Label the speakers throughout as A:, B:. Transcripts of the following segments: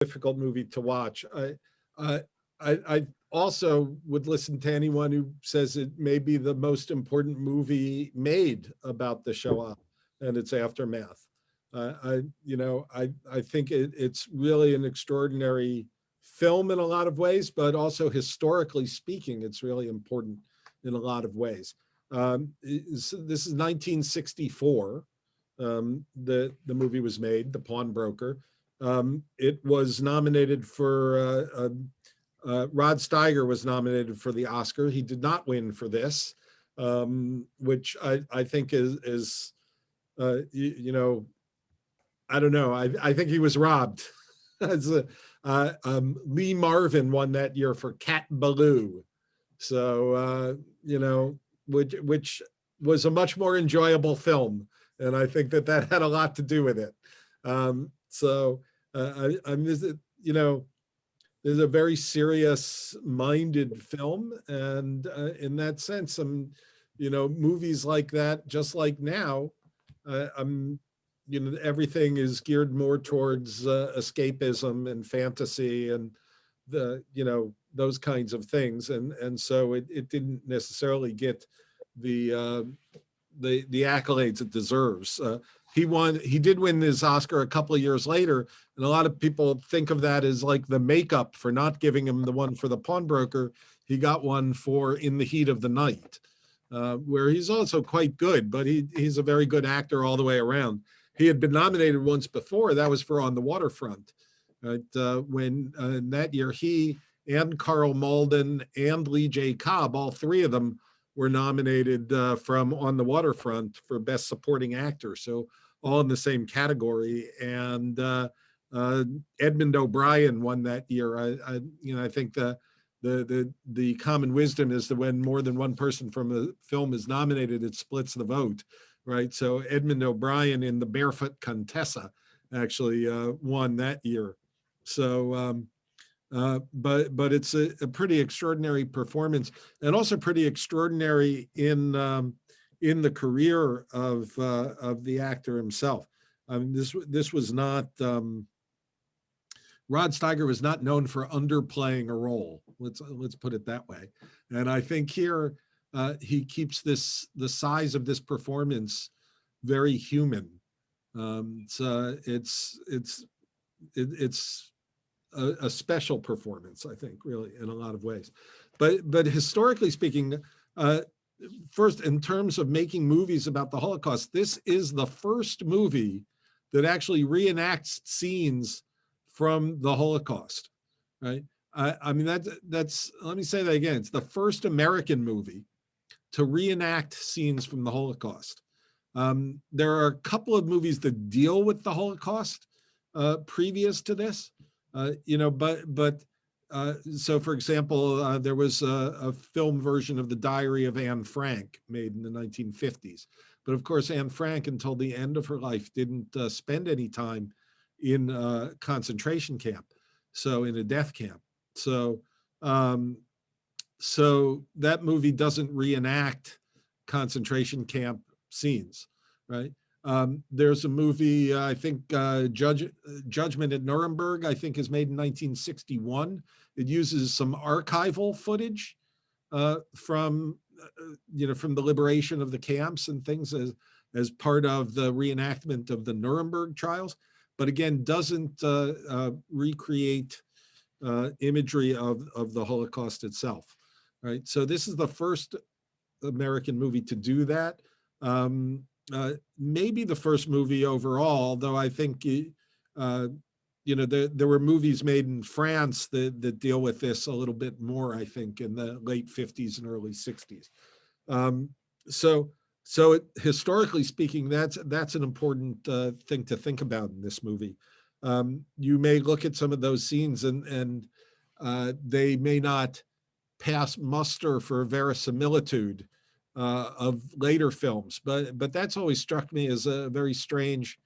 A: difficult movie to watch. I, I also would listen to anyone who says it may be the most important movie made about the Shoah and its aftermath. I think it's really an extraordinary film in a lot of ways, but also historically speaking, it's really important in a lot of ways. This is 1964. The movie was made, The Pawnbroker. It was nominated for Rod Steiger was nominated for the Oscar. He did not win for this, which I think is I don't know. I think he was robbed. As Lee Marvin won that year for Cat Ballou, so which was a much more enjoyable film, and I think that had a lot to do with it. I'm there's a very serious-minded film, and in that sense, movies like that, just like now, everything is geared more towards escapism and fantasy and those kinds of things, and so it didn't necessarily get the the accolades it deserves. He did win his Oscar a couple of years later, and a lot of people think of that as like the makeup for not giving him the one for The Pawnbroker. He got one for In the Heat of the Night, where he's also quite good, but he's a very good actor all the way around. He had been nominated once before. That was for On the Waterfront. Right? When in that year, he and Carl Malden and Lee J. Cobb, all three of them, were nominated from On the Waterfront for Best Supporting Actor. So all in the same category. And Edmund O'Brien won that year. I think the common wisdom is that when more than one person from a film is nominated, it splits the vote, right? So Edmund O'Brien in The Barefoot Contessa actually won that year. So, but it's a pretty extraordinary performance, and also pretty extraordinary in the career of the actor himself. I mean, this was not Rod Steiger was not known for underplaying a role. Let's put it that way. And I think here he keeps the size of this performance very human. It's a special performance, I think, really, in a lot of ways. But historically speaking, first, in terms of making movies about the Holocaust, this is the first movie that actually reenacts scenes from the Holocaust, right? I mean, that's, let me say that again. It's the first American movie to reenact scenes from the Holocaust. There are a couple of movies that deal with the Holocaust previous to this, so for example, there was a film version of The Diary of Anne Frank made in the 1950s. But of course, Anne Frank, until the end of her life, didn't spend any time in a concentration camp, so in a death camp. So that movie doesn't reenact concentration camp scenes, right? There's a movie, I think, Judgment at Nuremberg, I think, is made in 1961. It uses some archival footage from the liberation of the camps and things as part of the reenactment of the Nuremberg trials, but again, doesn't recreate imagery of the Holocaust itself, right? So this is the first American movie to do that. Maybe the first movie overall, though I think, there were movies made in France that deal with this a little bit more, I think, in the late 50s and early 60s. Historically speaking, that's an important thing to think about in this movie. You may look at some of those scenes and they may not pass muster for verisimilitude of later films, but that's always struck me as a very strange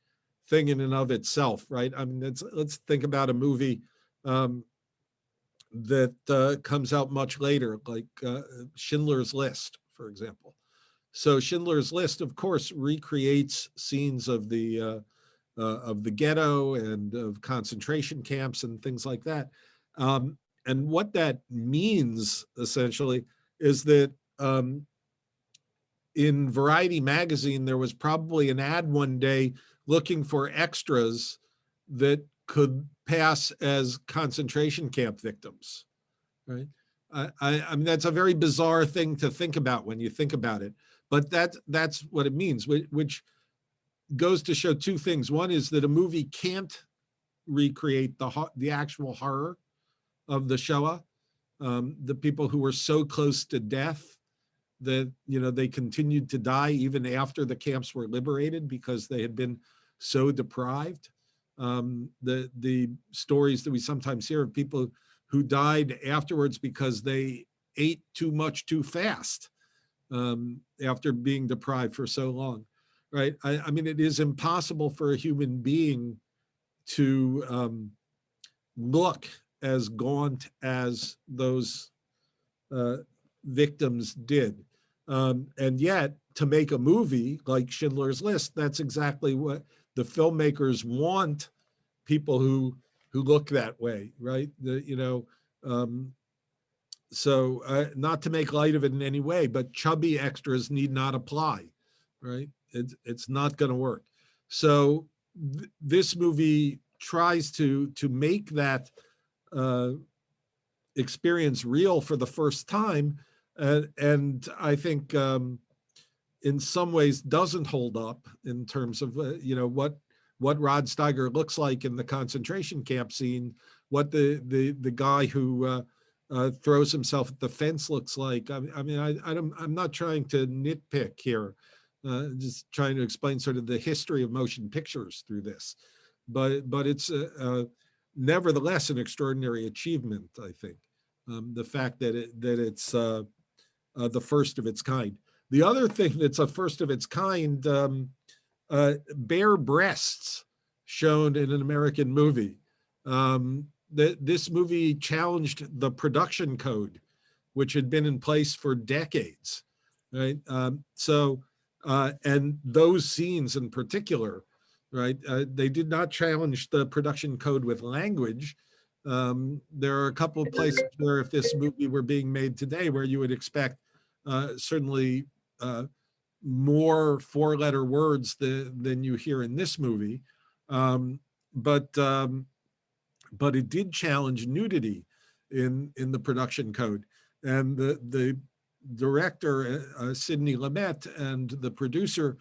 A: thing in and of itself, right? I mean, let's think about a movie that comes out much later, like Schindler's List, for example. So Schindler's List, of course, recreates scenes of the of the ghetto and of concentration camps and things like that. And what that means essentially is that in Variety magazine, there was probably an ad one day looking for extras that could pass as concentration camp victims, right? I mean, that's a very bizarre thing to think about when you think about it, but that's what it means, which goes to show two things. One is that a movie can't recreate the actual horror of the Shoah, the people who were so close to death that, you know, they continued to die even after the camps were liberated because they had been so deprived. The stories that we sometimes hear of people who died afterwards because they ate too much too fast after being deprived for so long, right? I mean, it is impossible for a human being to look as gaunt as those victims did. And yet, to make a movie like Schindler's List, that's exactly what the filmmakers want people who look that way, right? So not to make light of it in any way, but chubby extras need not apply, right? It's not going to work. So this movie tries to make that experience real for the first time, and I think in some ways doesn't hold up in terms of what Rod Steiger looks like in the concentration camp scene, what the guy who throws himself at the fence looks like. I'm not trying to nitpick here, just trying to explain sort of the history of motion pictures through this, but it's nevertheless an extraordinary achievement, I think. The fact that it's the first of its kind. The other thing that's a first of its kind, bare breasts shown in an American movie. This movie challenged the production code, which had been in place for decades, right? And those scenes in particular, right? They did not challenge the production code with language. There are a couple of places where if this movie were being made today, where you would expect certainly more four-letter words than you hear in this movie, but it did challenge nudity in the production code, and the director Sidney Lumet and the producer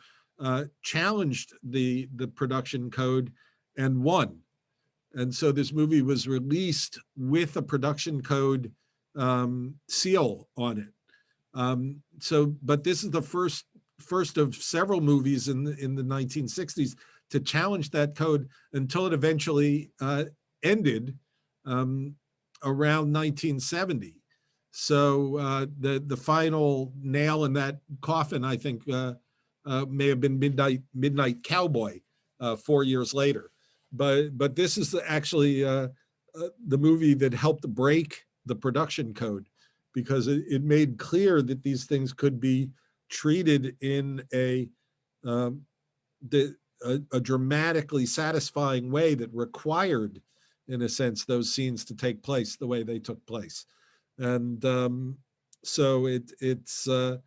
A: challenged the production code and won. And so this movie was released with a production code seal on it. But this is the first of several movies in the 1960s to challenge that code until it eventually ended around 1970. So the final nail in that coffin, I think, may have been Midnight Cowboy 4 years later. But this is actually the movie that helped break the production code, because it made clear that these things could be treated in a dramatically satisfying way that required, in a sense, those scenes to take place the way they took place. And so it's an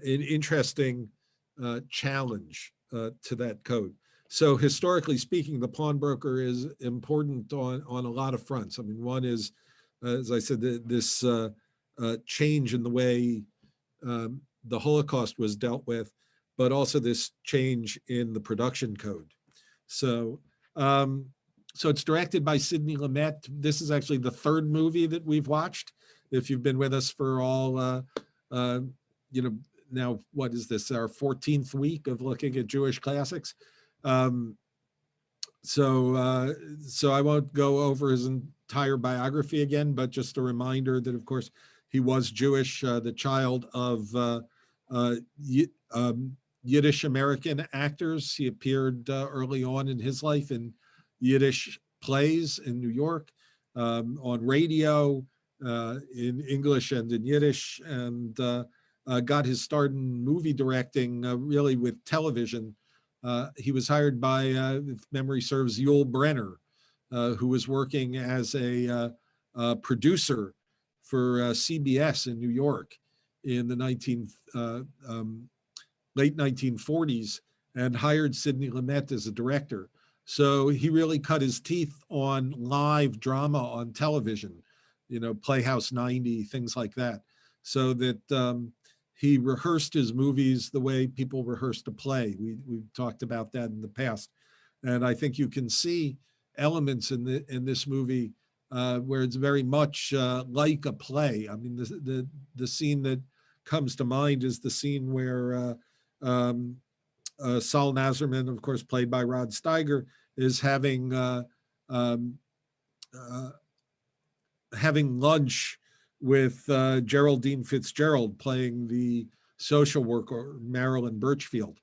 A: interesting challenge to that code. So historically speaking, the pawnbroker is important on a lot of fronts. I mean, one is, as I said, this change in the way the Holocaust was dealt with, but also this change in the production code. So, so it's directed by Sidney Lumet. This is actually the third movie that we've watched. If you've been with us for all, now what is this, our 14th week of looking at Jewish classics? So I won't go over his entire biography again, but just a reminder that, of course, he was Jewish, the child of Yiddish American actors. He appeared early on in his life in Yiddish plays in New York, on radio, in English and in Yiddish, and got his start in movie directing really with television He was hired by, if memory serves, Yul Brenner, who was working as a producer for CBS in New York in the late 1940s, and hired Sidney Lumet as a director. So he really cut his teeth on live drama on television, Playhouse 90, things like that. So that he rehearsed his movies the way people rehearsed a play. We've talked about that in the past. And I think you can see elements in this movie where it's very much like a play. I mean, the scene that comes to mind is the scene where Saul Nazarman, of course, played by Rod Steiger, is um, uh, having lunch with Geraldine Fitzgerald, playing the social worker Marilyn Birchfield.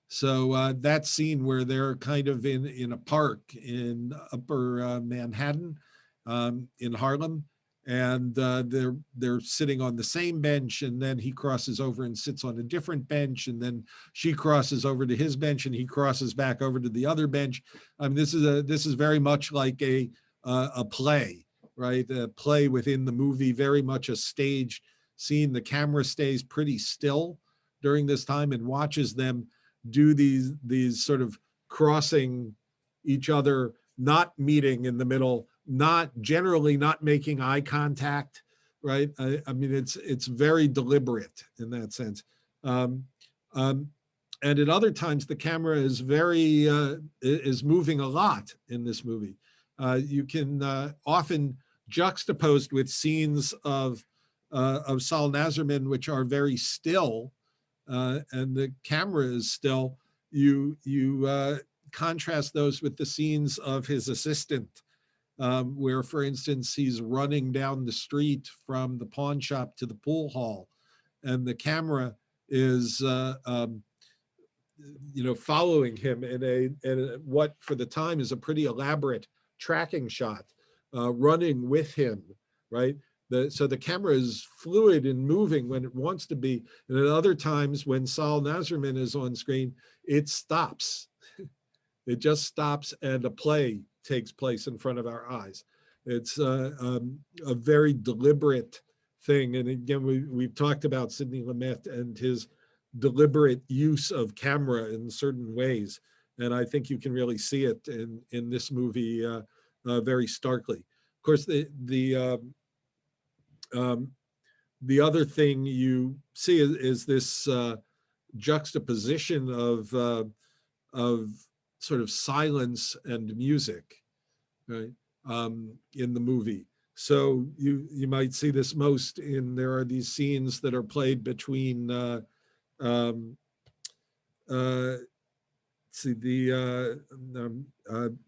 A: So that scene where they're kind of in a park in Upper Manhattan, in Harlem, and they're sitting on the same bench, and then he crosses over and sits on a different bench, and then she crosses over to his bench, and he crosses back over to the other bench. I mean, this is very much like a play, right? A play within the movie, very much a staged scene. The camera stays pretty still during this time and watches them do these sort of crossing each other, not meeting in the middle, generally not making eye contact, right? I mean, it's very deliberate in that sense. Um, um, and at other times, the camera is is moving a lot in this movie. You can often juxtaposed with scenes of Saul Nazarman, which are very still, and the camera is still. You contrast those with the scenes of his assistant, where, for instance, he's running down the street from the pawn shop to the pool hall, and the camera is following him in what for the time is a pretty elaborate tracking shot, running with him, right? So the camera is fluid and moving when it wants to be. And at other times when Saul Nazarman is on screen, it stops. It just stops and a play takes place in front of our eyes. It's a very deliberate thing. And again, we've talked about Sidney Lumet and his deliberate use of camera in certain ways. And I think you can really see it in this movie very starkly. Of course, the other thing you see is this juxtaposition of sort of silence and music, right, in the movie. So you might see this most there are these scenes that are played between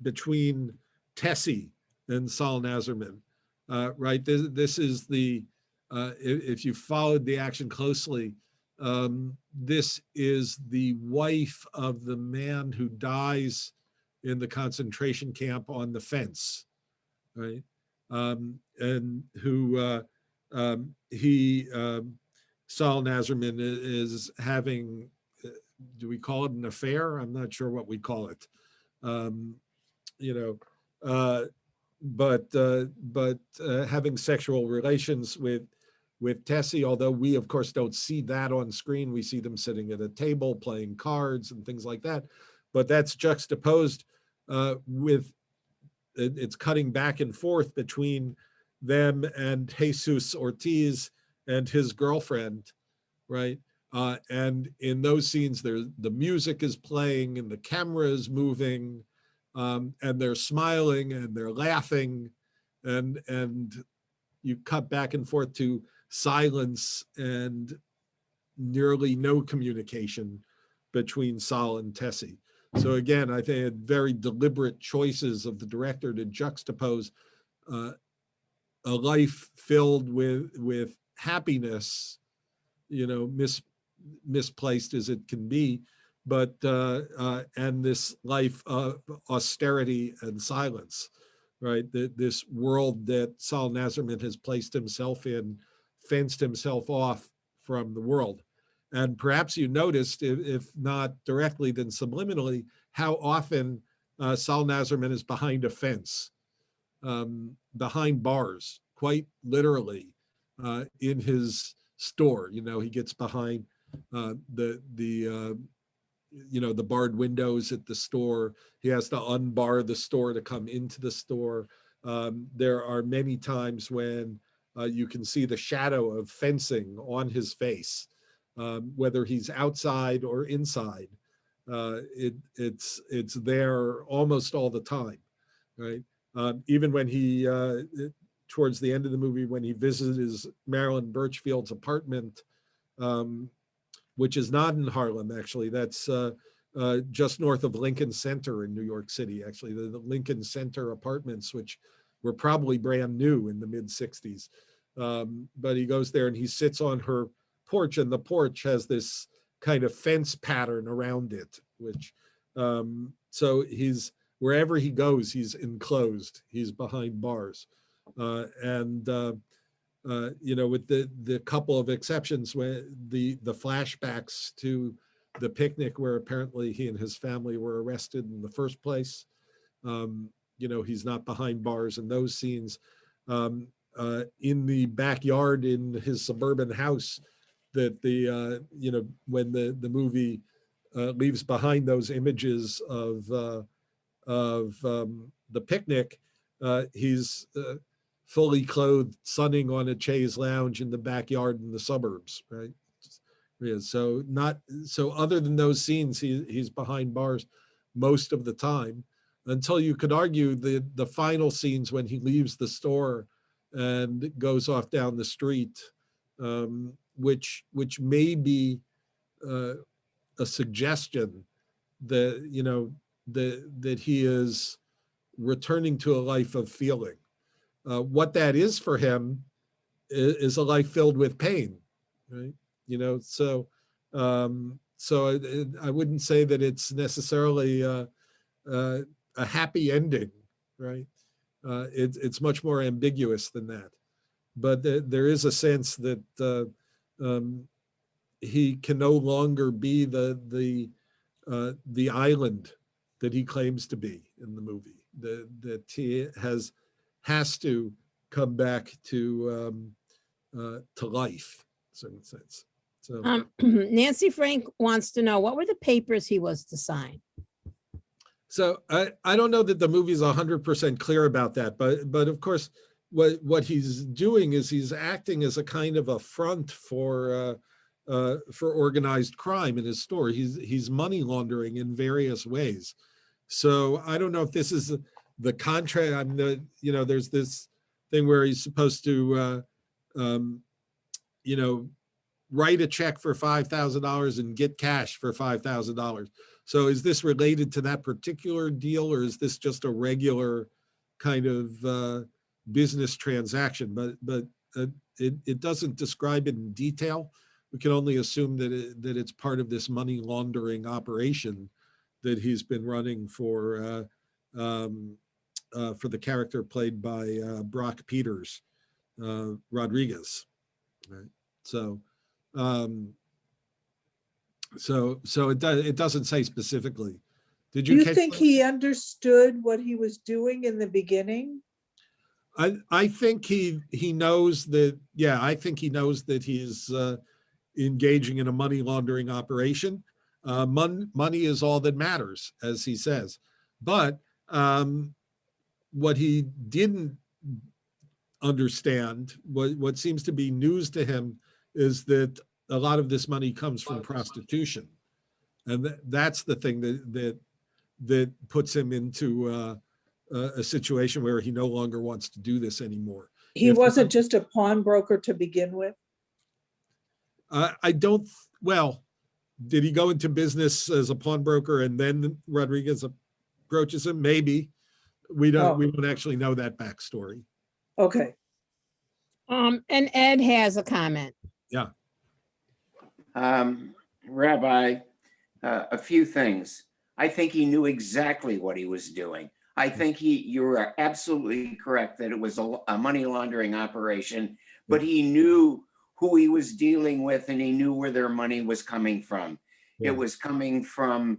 A: between Tessie and Saul Nazarman, right? This is if you followed the action closely, this is the wife of the man who dies in the concentration camp on the fence, right? And who Saul Nazarman is having, do we call it an affair? I'm not sure what we call it. You know, but having sexual relations with Tessie, although we of course don't see that on screen. We see them sitting at a table playing cards and things like that. But that's juxtaposed with, it's cutting back and forth between them and Jesus Ortiz and his girlfriend, right? And in those scenes, the music is playing and the camera is moving, and they're smiling and they're laughing, and you cut back and forth to silence and nearly no communication between Saul and Tessie. So again, I think very deliberate choices of the director to juxtapose a life filled with happiness, misplaced as it can be, but and this life of austerity and silence, right? This world that Saul Nazarman has placed himself in, fenced himself off from the world. And perhaps you noticed, if not directly, then subliminally, how often Saul Nazarman is behind a fence, behind bars, quite literally, in his store. He gets behind the the barred windows at the store. He has to unbar the store to come into the store. There are many times when you can see the shadow of fencing on his face, whether he's outside or inside. It's there almost all the time, right? Even when he towards the end of the movie, when he visits Marilyn Birchfield's apartment, which is not in Harlem, actually. That's just north of Lincoln Center in New York City, actually. The Lincoln Center apartments, which were probably brand new in the mid 60s. But he goes there and he sits on her porch, and the porch has this kind of fence pattern around it, which, so wherever he goes, he's enclosed, he's behind bars. With the couple of exceptions, where the flashbacks to the picnic where apparently he and his family were arrested in the first place, he's not behind bars in those scenes. In the backyard in his suburban house, that when the movie leaves behind those images of the picnic, he's fully clothed, sunning on a chaise lounge in the backyard in the suburbs, right? Yeah, so other than those scenes, he's behind bars most of the time, until you could argue the final scenes when he leaves the store and goes off down the street, which may be a suggestion that that he is returning to a life of feeling. What that is for him is a life filled with pain, right? So I wouldn't say that it's necessarily a happy ending, right? It's much more ambiguous than that. But there is a sense that he can no longer be the island that he claims to be in the movie. That he has to come back to life, in a certain sense. So
B: Nancy Frank wants to know, what were the papers he was to sign?
A: So I don't know that the movie is 100% clear about that, but of course, what he's doing is he's acting as a kind of a front for organized crime in his store. He's money laundering in various ways. So I don't know if this is the contract. There's this thing where he's supposed to, write a check for $5,000 and get cash for $5,000. So is this related to that particular deal, or is this just a regular kind of business transaction? But it doesn't describe it in detail. We can only assume that it's part of this money laundering operation that he's been running for the character played by Brock Peters, Rodriguez. Right. So it doesn't say specifically. Did you
C: think he understood what he was doing in the beginning?
A: I think he knows that. Yeah, I think he knows that he's engaging in a money laundering operation. Money is all that matters, as he says. But what he didn't understand, what seems to be news to him, is that a lot of this money comes from prostitution, and that's the thing that puts him into a situation where he no longer wants to do this anymore.
C: He wasn't just a pawnbroker to begin with?
A: I don't. Well, did he go into business as a pawnbroker and then Rodriguez approaches him? Maybe. We don't actually know that backstory.
C: Okay.
B: And Ed has a comment.
A: Yeah.
D: Rabbi, a few things. I think he knew exactly what he was doing. I think you are absolutely correct that it was a money laundering operation, but he knew who he was dealing with, and he knew where their money was coming from.
A: Yeah.
D: It was coming from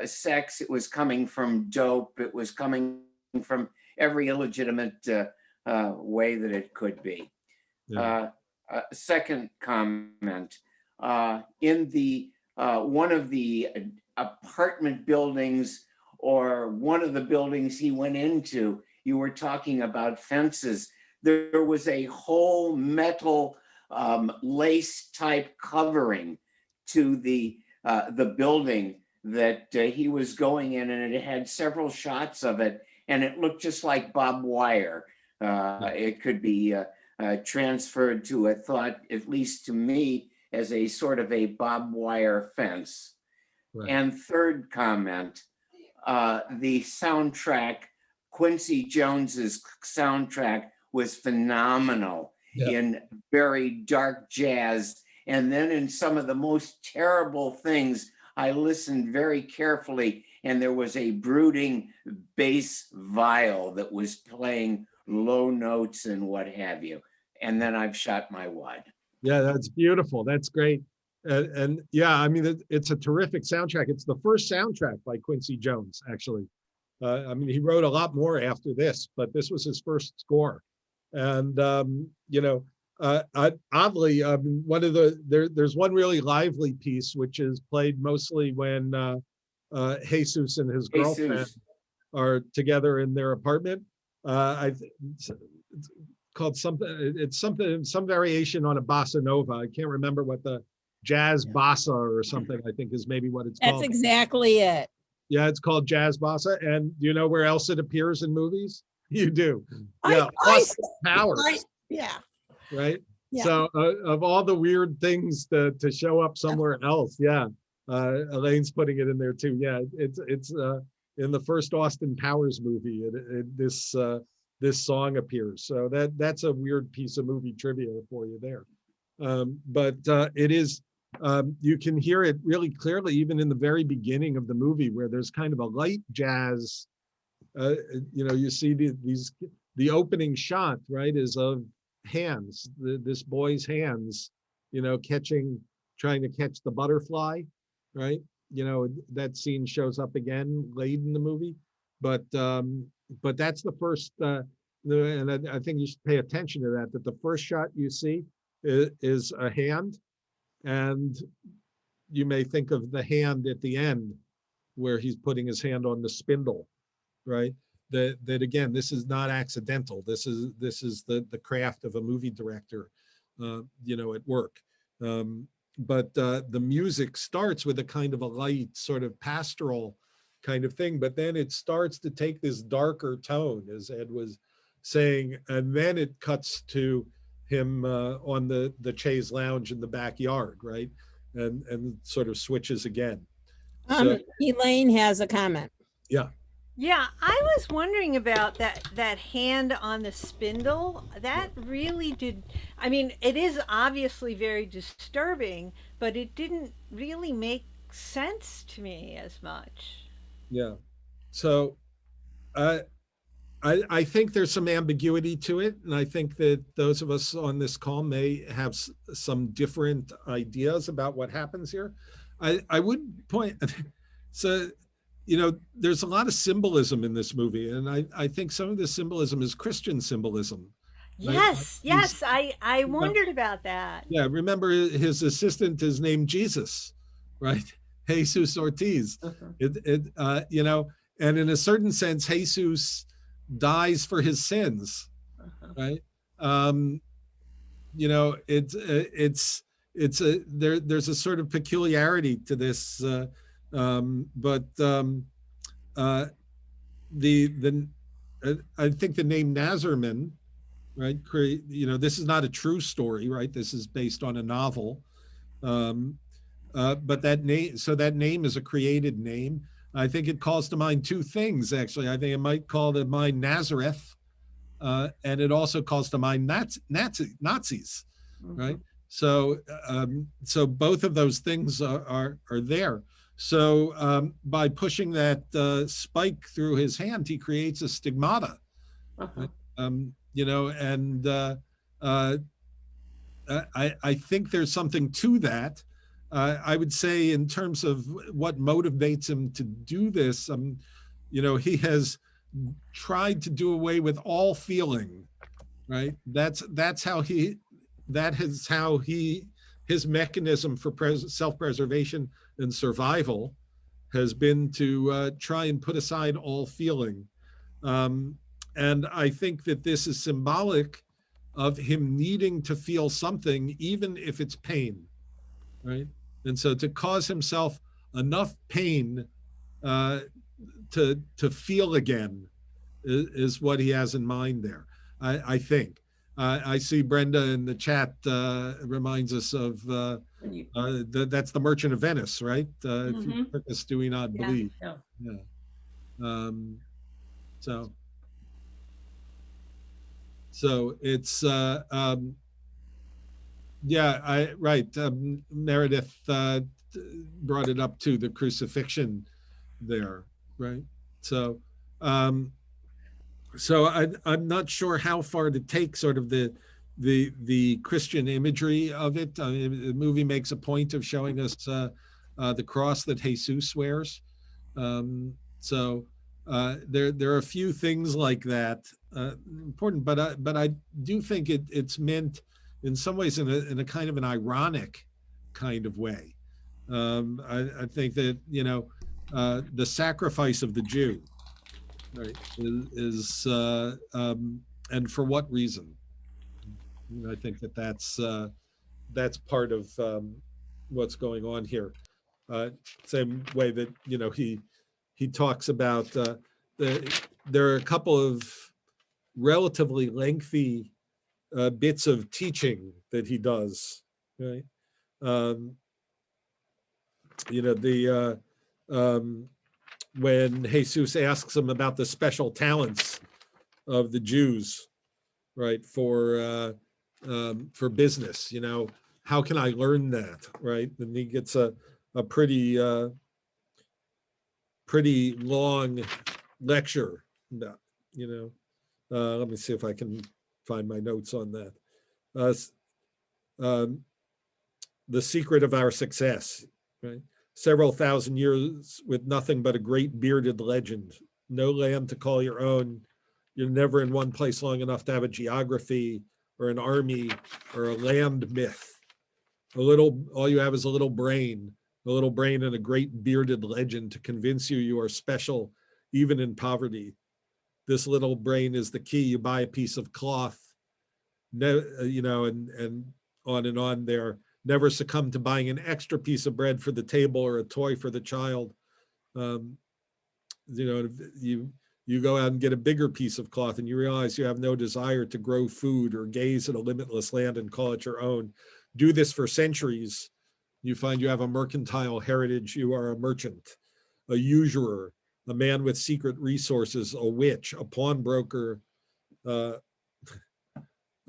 D: sex. It was coming from dope. It was coming from every illegitimate way that it could be.
A: Yeah.
D: Second comment, in the one of the apartment buildings, or one of the buildings he went into, you were talking about fences. There was a whole metal lace type covering to the building that he was going in, and it had several shots of it, and it looked just like barbed wire. It could be transferred to a thought, at least to me, as a sort of a barbed wire fence.
A: Right.
D: And third comment, the soundtrack, Quincy Jones's soundtrack was phenomenal.
A: Yeah.
D: In very dark jazz. And then in some of the most terrible things, I listened very carefully, and there was a brooding bass viol that was playing low notes and what have you. And then I've shot my wad.
A: Yeah, that's beautiful. That's great. And yeah, I mean, it's a terrific soundtrack. It's the first soundtrack by Quincy Jones, actually. I mean, he wrote a lot more after this, but this was his first score. And, you know, oddly, there's one really lively piece, which is played mostly when Jesus and his girlfriend are together in their apartment. It's called something, some variation on a bossa nova. I can't remember what the jazz bossa or something, I think is maybe what it's called.
B: That's exactly it.
A: Yeah, it's called jazz bossa. And do you know where else it appears in movies? You do. Yeah,
B: I
A: Powers.
B: yeah.
A: Right.
B: Yeah.
A: So of all the weird things to show up somewhere else, yeah, Elaine's putting it in there too. Yeah, it's in the first Austin Powers movie. This song appears. So that's a weird piece of movie trivia for you there. But it is. You can hear it really clearly, even in the very beginning of the movie, where there's kind of a light jazz. You know, you see the opening shot, right, is of hands, this boy's hands, you know, trying to catch the butterfly, right? You know, that scene shows up again late in the movie, but that's the first, and I think you should pay attention to that the first shot you see is a hand, and you may think of the hand at the end where he's putting his hand on the spindle, right? That again, this is not accidental. This is the craft of a movie director, you know, at work. But the music starts with a kind of a light, sort of pastoral kind of thing, but then it starts to take this darker tone, as Ed was saying, and then it cuts to him on the chaise lounge in the backyard, right? And sort of switches again. So,
B: Elaine has a comment.
A: yeah.
E: Yeah, I was wondering about that hand on the spindle. That really did. I mean, it is obviously very disturbing, but it didn't really make sense to me as much.
A: Yeah. So I think there's some ambiguity to it. And I think that those of us on this call may have some different ideas about what happens here. I would point, so, you know, there's a lot of symbolism in this movie. And I think some of the symbolism is Christian symbolism. Right?
E: Yes, I wondered about that.
A: Yeah, remember his assistant is named Jesus, right? Jesus Ortiz. You know, and in a certain sense, Jesus dies for his sins, right? You know, there's a sort of peculiarity to this, but I think the name Nazarman, right? You know, this is not a true story, right? This is based on a novel, but that name is a created name. I think it calls to mind two things, actually. I think it might call to mind Nazareth, and it also calls to mind Nazis, right? So both of those things are there. So by pushing that spike through his hand, he creates a stigmata, right? You know, and I think there's something to that. I would say in terms of what motivates him to do this, he has tried to do away with all feeling, right? That's how his mechanism for self-preservation and survival has been to try and put aside all feeling. And I think that this is symbolic of him needing to feel something, even if it's pain, right? And so to cause himself enough pain to feel again is what he has in mind there, I think. I see Brenda in the chat reminds us of that's the Merchant of Venice, right? If you purpose, do we not believe? Yeah. So it's Meredith brought it up to the crucifixion there, right? So I'm not sure how far to take sort of the Christian imagery of it. I mean, the movie makes a point of showing us the cross that Jesus wears. There are a few things like that important, but I do think it's meant in some ways in a kind of an ironic kind of way. I think that the sacrifice of the Jew, right, is and for what reason? I think that's part of what's going on here. Same way that he talks about there are a couple of relatively lengthy bits of teaching that he does, right? When Jesus asks him about the special talents of the Jews, right, for business, how can I learn that, right? And he gets a pretty long lecture about, let me see if I can find my notes on that. The secret of our success, right? Several thousand years with nothing but a great bearded legend. No land to call your own. You're never in one place long enough to have a geography or an army or a land myth. All you have is a little brain and a great bearded legend to convince you are special, even in poverty. This little brain is the key. You buy a piece of cloth, and on and on there. Never succumb to buying an extra piece of bread for the table or a toy for the child. You go out and get a bigger piece of cloth and you realize you have no desire to grow food or gaze at a limitless land and call it your own. Do this for centuries. You find you have a mercantile heritage. You are a merchant, a usurer, a man with secret resources, a witch, a pawnbroker, a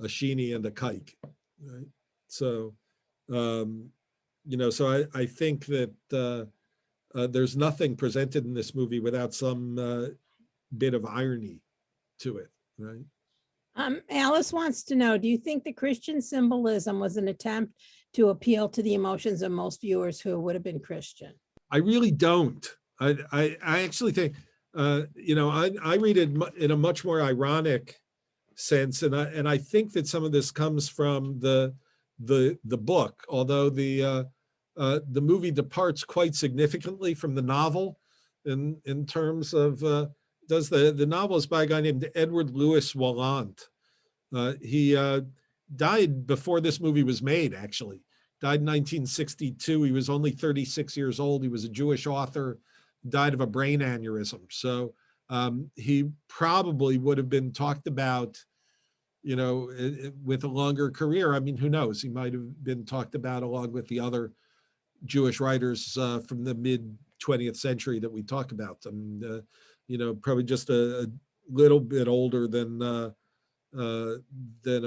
A: sheenie and a kike, right? So, I think that there's nothing presented in this movie without some bit of irony to it, right?
B: Alice wants to know, do you think the Christian symbolism was an attempt to appeal to the emotions of most viewers who would have been Christian?
A: I really don't. I actually think, I read it in a much more ironic sense, and I think that some of this comes from the book, although the movie departs quite significantly from the novel in terms of the novel is by a guy named Edward Louis Wallant. He died before this movie was made, actually. Died in 1962. He was only 36 years old. He was a Jewish author, died of a brain aneurysm. So he probably would have been talked about, with a longer career. I mean, who knows? He might have been talked about along with the other Jewish writers from the mid 20th century that we talk about. Probably just a little bit older than a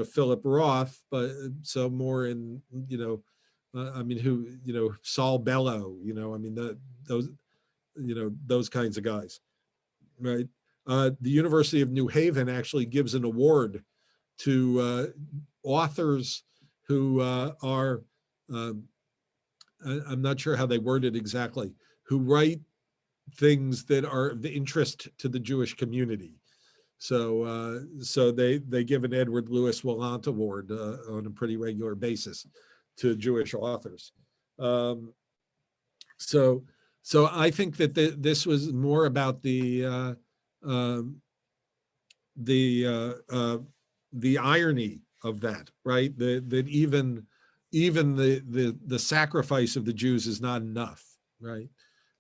A: Philip Roth, but so more in, Saul Bellow, those kinds of guys, right? The University of New Haven actually gives an award to authors who are, I'm not sure how they word it exactly, who write things that are of interest to the Jewish community. So they give an Edward Louis Wallant Award on a pretty regular basis to Jewish authors. So I think that this was more about the irony of that, right? That even the sacrifice of the Jews is not enough, right?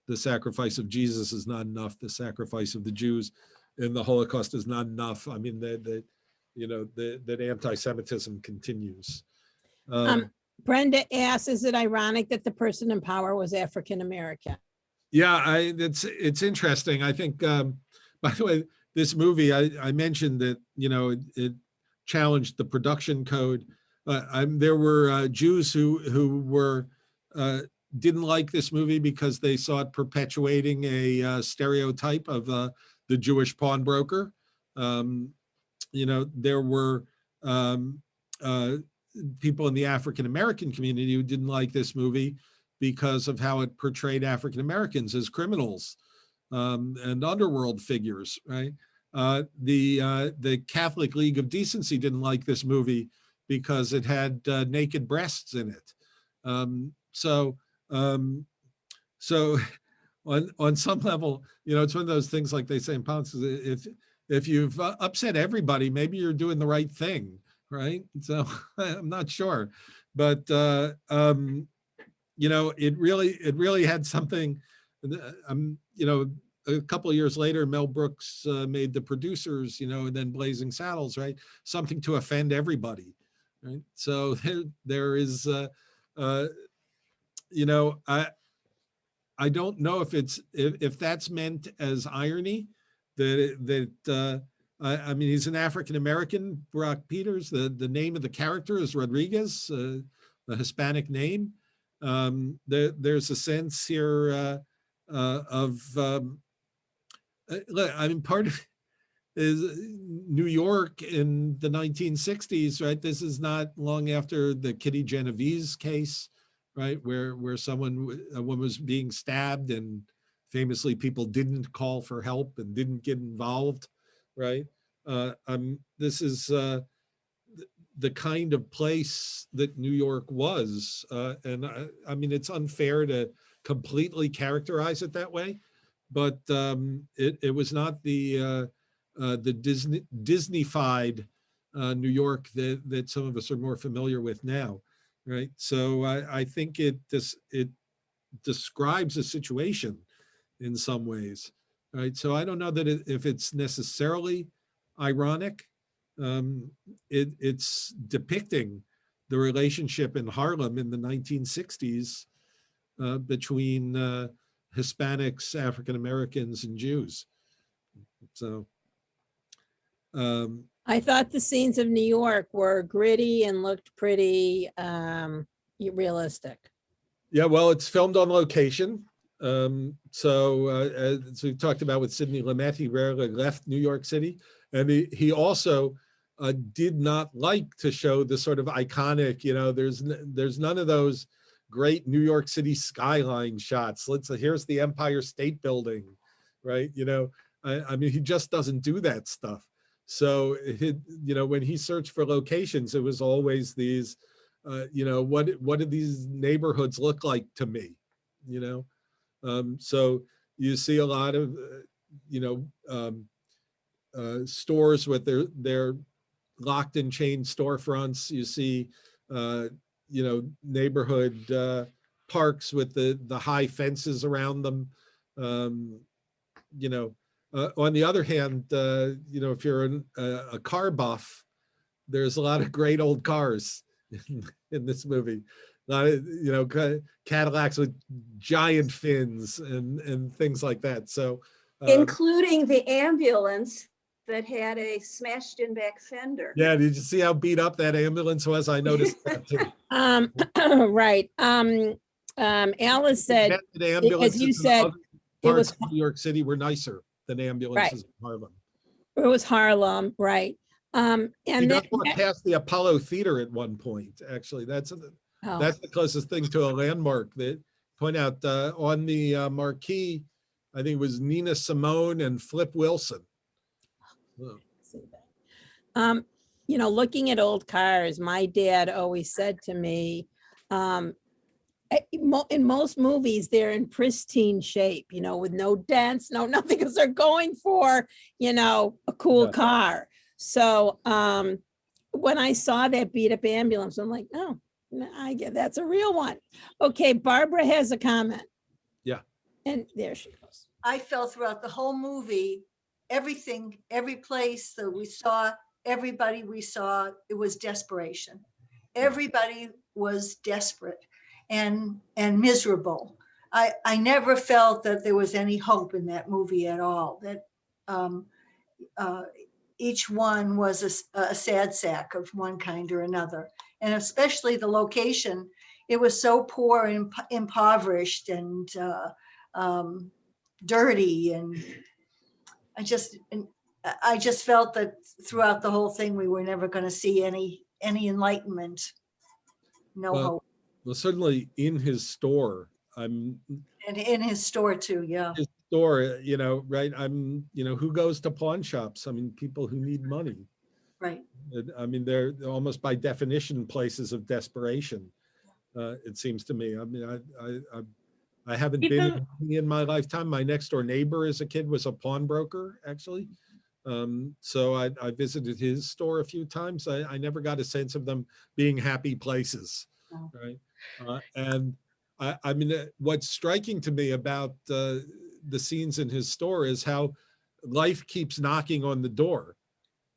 A: The sacrifice of Jesus is not enough. The sacrifice of the Jews in the Holocaust is not enough. I mean, that anti-Semitism continues.
B: Brenda asks, is it ironic that the person in power was African American?
A: Yeah, it's interesting. I think, by the way, this movie, I mentioned that, it challenged the production code. There were Jews who were didn't like this movie because they saw it perpetuating a stereotype of the Jewish pawnbroker. There were people in the African American community who didn't like this movie because of how it portrayed African Americans as criminals and underworld figures, right? The Catholic League of Decency didn't like this movie because it had naked breasts in it. So on some level, it's one of those things, like they say in politics, if you've upset everybody, maybe you're doing the right thing, right? So I'm not sure, but it really had something. A couple of years later, Mel Brooks made The Producers, and then Blazing Saddles, right? Something to offend everybody, right? So there is, I don't know if that's meant as irony, I mean, he's an African American, Brock Peters. The name of the character is Rodriguez, a Hispanic name. There's a sense here of, I mean, part of it is New York in the 1960s, right? This is not long after the Kitty Genovese case, right? Where a woman was being stabbed, and famously people didn't call for help and didn't get involved, right? This is the kind of place that New York was. And I mean, it's unfair to completely characterize it that way, but it was not the Disney-fied New York that some of us are more familiar with now, right? So I think it describes a situation in some ways, right? So I don't know that if it's necessarily ironic. It's depicting the relationship in Harlem in the 1960s between Hispanics, African Americans, and Jews. So
B: I thought the scenes of New York were gritty and looked pretty realistic.
A: Yeah, well, it's filmed on location. So as we talked about with Sidney Lumet, he rarely left New York City. And he also did not like to show the sort of iconic, there's none of those great New York City skyline shots. Here's the Empire State Building, right? I mean, he just doesn't do that stuff. So, when he searched for locations, it was always these, what do these neighborhoods look like to me? So you see a lot of, stores with their locked and chained storefronts. You see, neighborhood parks with the high fences around them. On the other hand, if you're a car buff, there's a lot of great old cars in this movie. A lot of, Cadillacs with giant fins and things like that. So,
F: including the ambulance that had a smashed in back fender.
A: Yeah, did you see how beat up that ambulance was? I noticed that too.
B: Right. Alice said, as you said, it was
A: New York City were nicer than ambulances in Harlem.
B: It was Harlem, right?
A: He
B: And then,
A: does walk past the Apollo Theater at one point, actually. That's the closest thing to a landmark. That point out on the marquee, I think it was Nina Simone and Flip Wilson.
B: you know, looking at old cars, my dad always said to me, in most movies, they're in pristine shape, you know, with no dents, no nothing, because they're going for, you know, a cool
A: Yeah.
B: car. So when I saw that beat up ambulance, I'm like, oh, I get that's a real one. Okay, Barbara has a comment.
A: Yeah.
B: And there she goes.
G: I felt throughout the whole movie, everything, every place that we saw, everybody we saw, it was desperation. Everybody was desperate and miserable. I never felt that there was any hope in that movie at all. That each one was a sad sack of one kind or another. And especially the location, it was so poor and impoverished and dirty. And I just felt that throughout the whole thing, we were never going to see any enlightenment. No hope.
A: Well, certainly in his store,
G: And in his store too, yeah.
A: his store, you know, right? You know, who goes to pawn shops? I mean, people who need money.
G: Right.
A: I mean, they're almost by definition places of desperation. It seems to me. I mean, I haven't been in my lifetime. My next door neighbor as a kid was a pawnbroker, actually. So I visited his store a few times. I never got a sense of them being happy places, right? And I mean, what's striking to me about the scenes in his store is how life keeps knocking on the door.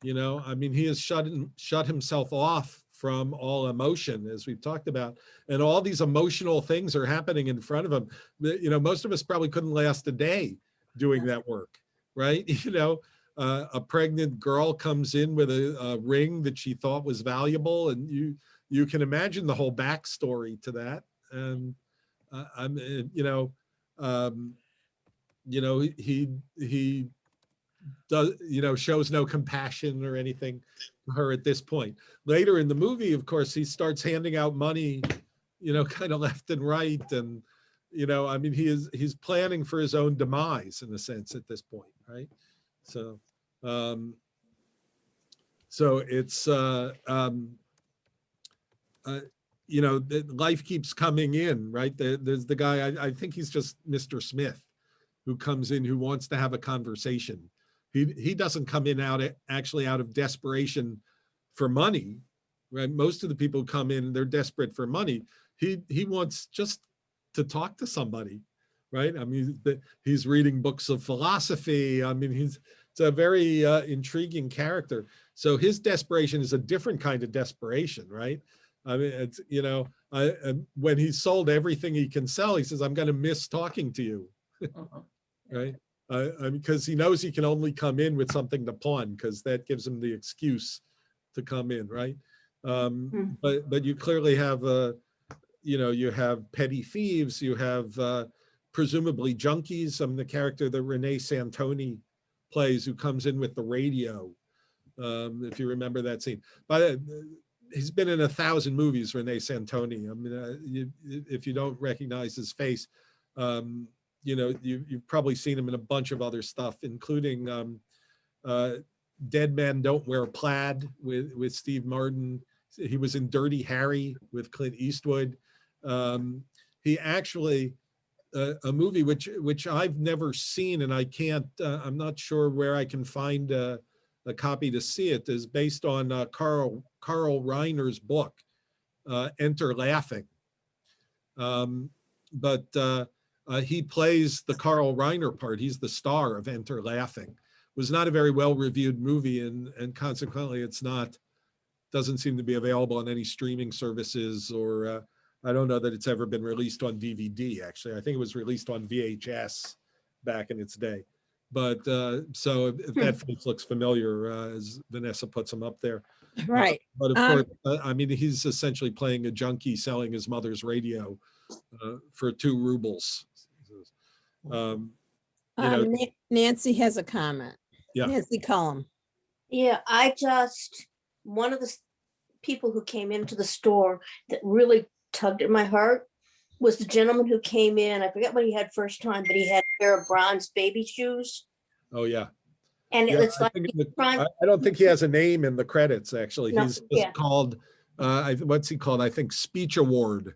A: You know, I mean, he has shut himself off from all emotion, as we've talked about, and all these emotional things are happening in front of him. You know, most of us probably couldn't last a day doing that work, right? You know, a pregnant girl comes in with a ring that she thought was valuable, and you can imagine the whole backstory to that. And he does, you know, shows no compassion or anything to her at this point. Later in the movie, of course, he starts handing out money, you know, kind of left and right. And, you know, I mean, he's planning for his own demise in a sense at this point, right? So, it's, you know, life keeps coming in, right? There's the guy, I think he's just Mr. Smith, who comes in, who wants to have a conversation. He doesn't come in actually out of desperation for money, right? Most of the people who come in, they're desperate for money. He wants just to talk to somebody, right? I mean, he's reading books of philosophy. I mean, it's a very intriguing character. So his desperation is a different kind of desperation, right? I mean, it's, you know, when he's sold everything he can sell, he says, I'm going to miss talking to you, right? Because he knows he can only come in with something to pawn, because that gives him the excuse to come in, right? But you clearly have, you know, you have petty thieves, you have presumably junkies. I mean, the character that Renee Santoni plays, who comes in with the radio, if you remember that scene. But he's been in 1,000 movies, Renee Santoni. I mean, if you don't recognize his face, you know, you've probably seen him in a bunch of other stuff, including Dead Men Don't Wear Plaid with Steve Martin. He was in Dirty Harry with Clint Eastwood. He actually, a movie which I've never seen, and I can't, I'm not sure where I can find a copy to see it, is based on Carl Reiner's book, Enter Laughing. But he plays the Carl Reiner part. He's the star of Enter Laughing. It was not a very well-reviewed movie, and consequently doesn't seem to be available on any streaming services, or I don't know that it's ever been released on DVD, actually. I think it was released on VHS back in its day. But so if that face looks familiar, as Vanessa puts him up there.
B: Right.
A: But of course, I mean, he's essentially playing a junkie selling his mother's radio for 2 rubles. You know,
B: Nancy has a comment.
A: Yeah.
B: Nancy Cullum.
H: Yeah, one of the people who came into the store that really tugged at my heart was the gentleman who came in. I forget what he had first time, but he had a pair of bronze baby shoes.
A: Oh, yeah.
H: And
A: Yeah,
H: it's
A: I
H: like
A: think
H: he's trying.
A: I don't think he has a name in the credits, actually.
H: No,
A: He's just
H: yeah.
A: called, what's he called? I think Speech Award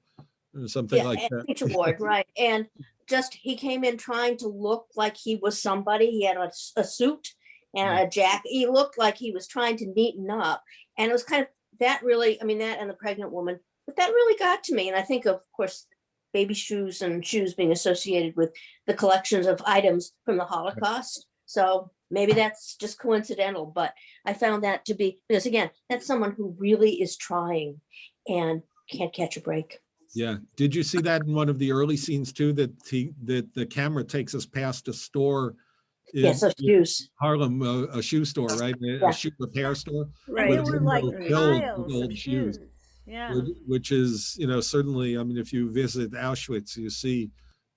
A: or something like that.
H: Speech award, right. And he came in trying to look like he was somebody. He had a suit and a jacket. He looked like he was trying to neaten up. And it was kind of that really, I mean, that and the pregnant woman, but that really got to me. And I think, of course, baby shoes and shoes being associated with the collections of items from the Holocaust. So maybe that's just coincidental, but I found that to be, because again, that's someone who really is trying and can't catch a break.
A: Yeah. Did you see that in one of the early scenes too, that the camera takes us past a store?
H: Yes, those shoes.
A: Harlem, a shoe store, right?
H: Yeah.
A: A shoe repair store.
E: And they
A: with
E: were like
A: windows filled with
E: piles
A: old
E: of shoes.
A: shoes.
E: Yeah.
A: Which is, certainly, I mean, if you visit Auschwitz, you see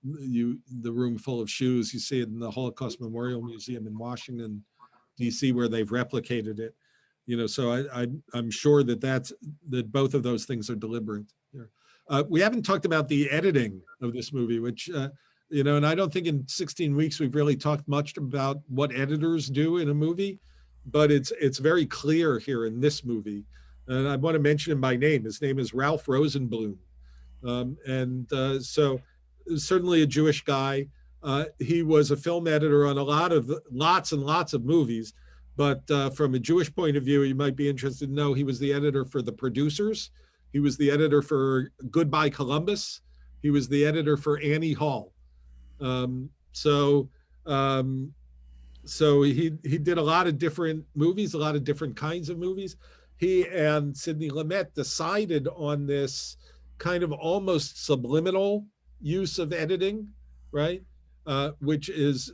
A: the room full of shoes. You see it in the Holocaust Memorial Museum in Washington, D.C., where they've replicated it. So I'm sure that both of those things are deliberate. We haven't talked about the editing of this movie, which, and I don't think in 16 weeks we've really talked much about what editors do in a movie, but it's very clear here in this movie. And I want to mention him by name. His name is Ralph Rosenblum. So certainly a Jewish guy. He was a film editor on lots and lots of movies. But from a Jewish point of view, you might be interested to know he was the editor for The Producers. He was the editor for Goodbye Columbus. He was the editor for Annie Hall. So he did a lot of different movies, a lot of different kinds of movies. He and Sidney Lumet decided on this kind of almost subliminal use of editing, right? Which is,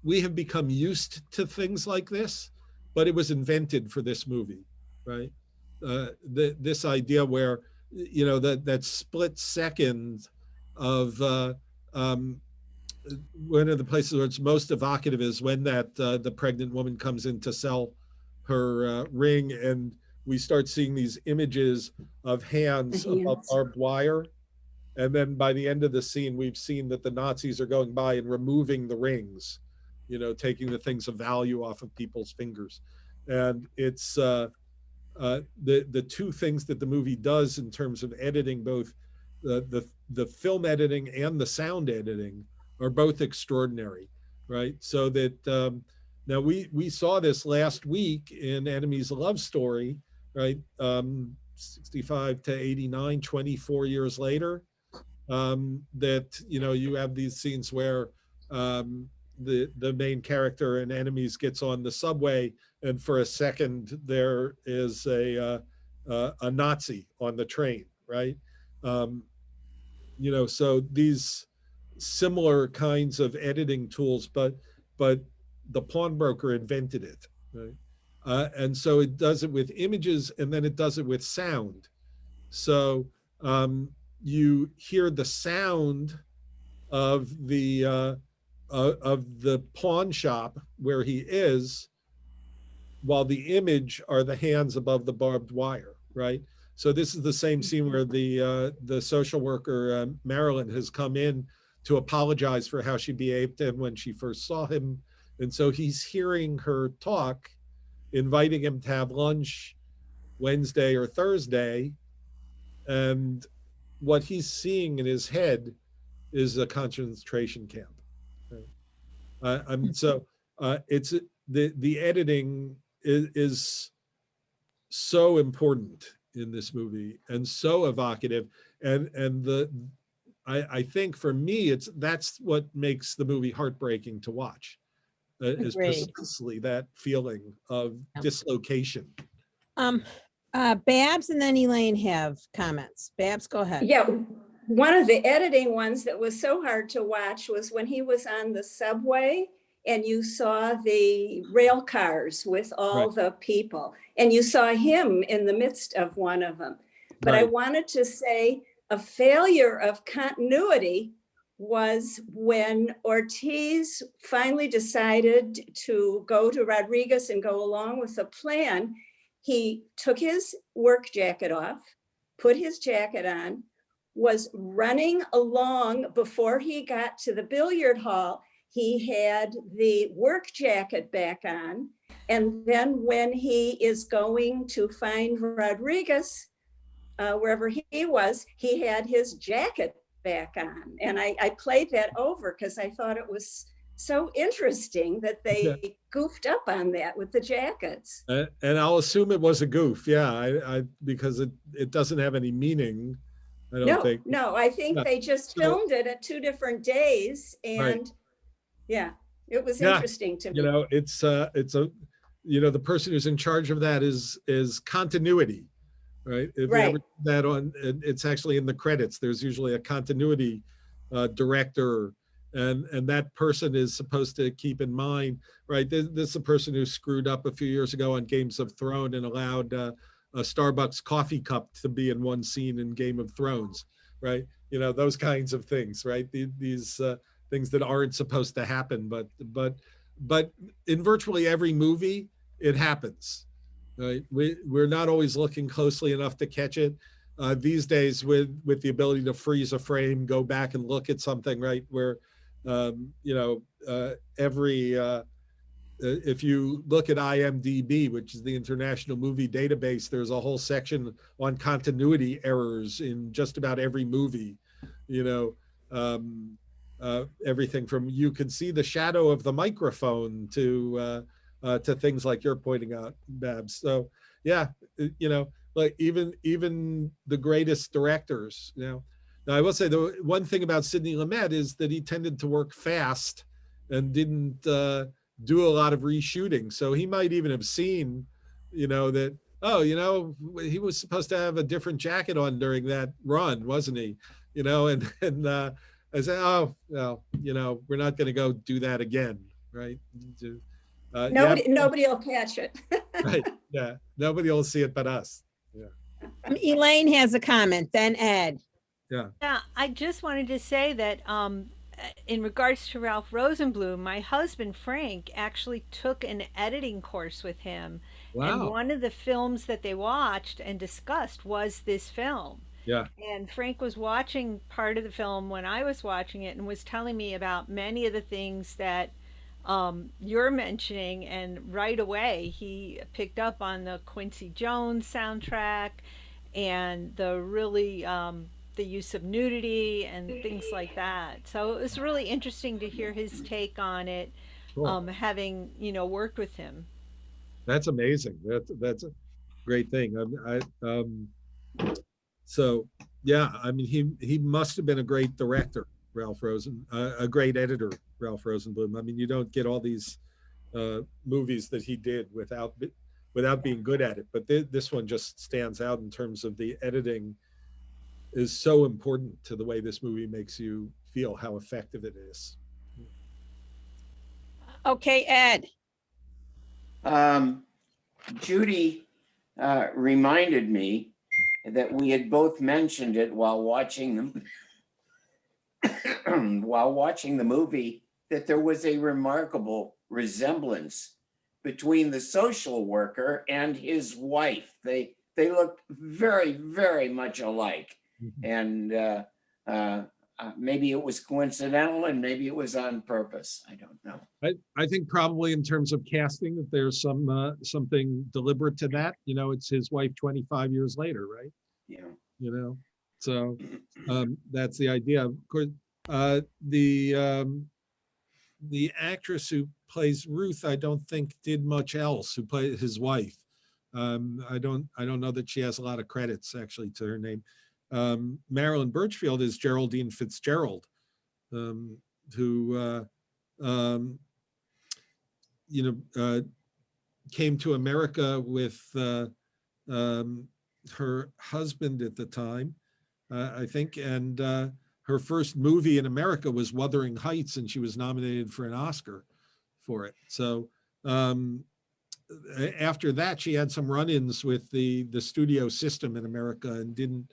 A: we have become used to things like this, but it was invented for this movie, right? This idea where, that split second of one of the places where it's most evocative is when the pregnant woman comes in to sell her ring, and we start seeing these images of hands above barbed wire. And then by the end of the scene, we've seen that the Nazis are going by and removing the rings, taking the things of value off of people's fingers. And it's the two things that the movie does in terms of editing, both the film editing and the sound editing, are both extraordinary, right? So that now we saw this last week in Enemies of Love Story, right? 65 to 89, 24 years later, that you have these scenes where the main character in Enemies gets on the subway, and for a second there is a Nazi on the train, right? So these similar kinds of editing tools, but the pawnbroker invented it, right? And so it does it with images, and then it does it with sound. So you hear the sound of the pawn shop where he is, while the image are the hands above the barbed wire, right? So this is the same scene where the social worker Marilyn has come in to apologize for how she behaved to him when she first saw him, and so he's hearing her talk, inviting him to have lunch Wednesday or Thursday, and what he's seeing in his head is a concentration camp. It's the editing is so important in this movie and so evocative, and I think for me that's what makes the movie heartbreaking to watch, is precisely that feeling of dislocation.
B: Babs and then Elaine have comments. Babs, go ahead.
F: Yeah, one of the editing ones that was so hard to watch was when he was on the subway and you saw the rail cars with all the people, and you saw him in the midst of one of them. But I wanted to say a failure of continuity was when Ortiz finally decided to go to Rodriguez and go along with the plan. He took his work jacket off, put his jacket on, was running along. Before he got to the billiard hall, he had the work jacket back on. And then when he is going to find Rodriguez, wherever he was, he had his jacket back on. And I played that over because I thought it was so interesting that they goofed up on that with the jackets.
A: And I'll assume it was a goof. Yeah, I because it doesn't have any meaning. I don't think.
F: No, I think they just filmed it at 2 different days, and yeah, it was interesting to me.
A: You know, it's a, you know, the person who's in charge of that is continuity, right? If you ever see that on, it's actually in the credits. There's usually a continuity director, and that person is supposed to keep in mind, right? This is a person who screwed up a few years ago on Games of Thrones and allowed a Starbucks coffee cup to be in one scene in Game of Thrones, right? You know, those kinds of things, right? These things that aren't supposed to happen, but in virtually every movie, it happens, right? We're not always looking closely enough to catch it. These days, with the ability to freeze a frame, go back and look at something, right? Where, you know, if you look at IMDb, which is the International Movie Database, there's a whole section on continuity errors in just about every movie. You know, everything from you can see the shadow of the microphone to things like you're pointing out, Babs. So yeah, you know, like even the greatest directors, you know. Now I will say the one thing about Sidney Lumet is that he tended to work fast and didn't do a lot of reshooting. So he might even have seen, you know, that, oh, you know, he was supposed to have a different jacket on during that run, wasn't he? You know, and I said, oh, well, you know, we're not going to go do that again, right?
F: Nobody will catch it.
A: Right, yeah, nobody will see it but us. Yeah.
B: Elaine has a comment, then Ed.
A: Yeah.
E: Yeah, I just wanted to say that in regards to Ralph Rosenblum, my husband Frank actually took an editing course with him.
A: Wow.
E: And one of the films that they watched and discussed was this film.
A: Yeah.
E: And Frank was watching part of the film when I was watching it and was telling me about many of the things that you're mentioning. And right away, he picked up on the Quincy Jones soundtrack and the really the use of nudity and things like that. So it was really interesting to hear his take on it,
A: Cool.
E: having, you know, worked with him.
A: That's amazing. That's a great thing. So yeah, I mean, he must have been a great director, Ralph a great editor, Ralph Rosenblum. I mean, you don't get all these movies that he did without being good at it. But this one just stands out in terms of the editing is so important to the way this movie makes you feel, how effective it is.
B: Okay, Ed.
D: Judy reminded me that we had both mentioned it while watching the movie, that there was a remarkable resemblance between the social worker and his wife. They looked very, very much alike. And maybe it was coincidental and maybe it was on purpose. I don't know.
A: I think probably in terms of casting, that there's something deliberate to that. You know, it's his wife 25 years later, right?
D: Yeah.
A: You know, so that's the idea. Of course, the actress who plays Ruth, I don't think did much else. Who played his wife? I don't know that she has a lot of credits actually to her name. Marilyn Birchfield is Geraldine Fitzgerald, who you know, came to America with her husband at the time, I think, and her first movie in America was Wuthering Heights, and she was nominated for an Oscar for it. So after that, she had some run-ins with the studio system in America and didn't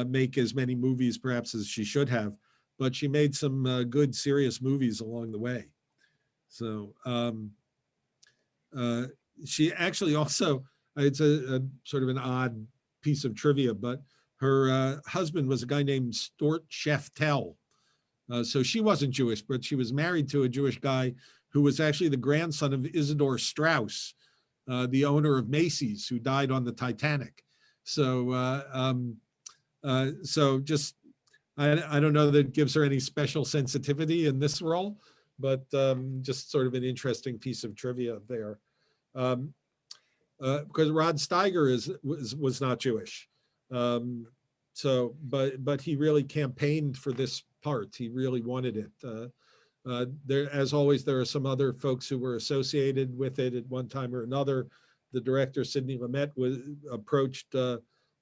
A: make as many movies perhaps as she should have. but she made some good, serious movies along the way. So she actually also, it's a sort of an odd piece of trivia, but her husband was a guy named Stort Sheftel. So she wasn't Jewish, but she was married to a Jewish guy who was actually the grandson of Isidor Straus, the owner of Macy's, who died on the Titanic. So, so just, I don't know that it gives her any special sensitivity in this role, but just sort of an interesting piece of trivia there. Because Rod Steiger was not Jewish. So, but he really campaigned for this part. He really wanted it. There, as always, there are some other folks who were associated with it at one time or another. The director, Sidney Lumet, approached